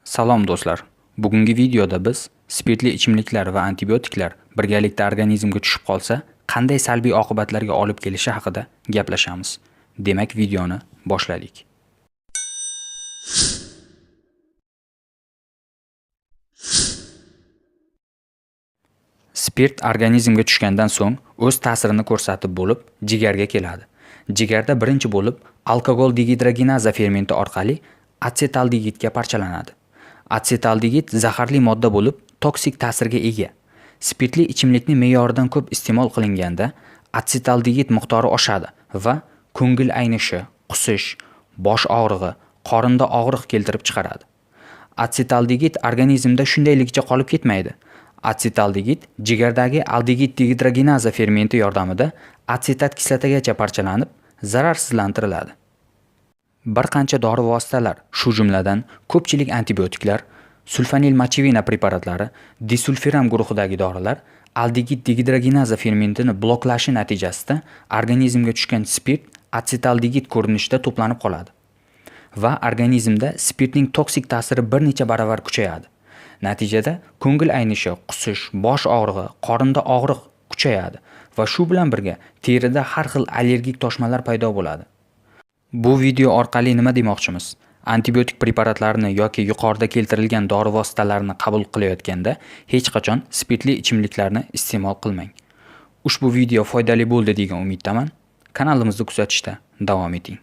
Salom do'stlar. Bugungi videoda biz spirtli ichimliklar va antibiotiklar birgalikda organizmga tushib qolsa, qanday salbiy oqibatlarga olib kelishi haqida gaplashamiz. Demak, videoni boshladik. Spirt organizmga tushgandan so'ng o'z ta'sirini ko'rsatib bo'lib, jigarga keladi. Jigarda birinchi bo'lib alkogol dehidrogenaza fermenti orqali asetaldegidga parchalanadi. Asetaldegid zaharli modda bo'lib, toksik ta'sirga ega. Spirtli ichimlikni me'yoridan ko'p iste'mol qilinganda asetaldegid miqdori oshadi va ko'ngil aynishi, qusish, bosh og'rig'i, qorinda og'riq keltirib chiqaradi. Asetaldegid organizmda shundayligicha qolib ketmaydi. Asetaldegid jigardagi aldegid dehidrogenaza fermenti yordamida asetat kislotagacha parchalanib, zararsizlantiriladi. Bir qancha dori vositalar, shu jumladan ko'pchilik antibiotiklar, sulfonil mochevina preparatlari, disulfiram guruhidagi dorilar aldegid dehidrogenaza fermentini bloklashi natijasida organizmga tushgan spirt asetaldegid ko'rinishida to'planib qoladi va organizmda spirtning toksik ta'siri bir necha baravar kuchayadi. Natijada ko'ngil aynishi, qusish, bosh og'rig'i, qorinda og'riq kuchayadi va shu bilan birga terida har xil allergik toshmalar paydo bo'ladi. Bu video orqali nima demoqchimiz? Antibiotik preparatlarini yoki yuqorida keltirilgan dori vositalarini qabul qilayotganda hech qachon spirtli ichimliklarni iste'mol qilmang. Ushbu video foydali bo'ldi degan umiddaman. Kanalimizni kuzatishda davom eting.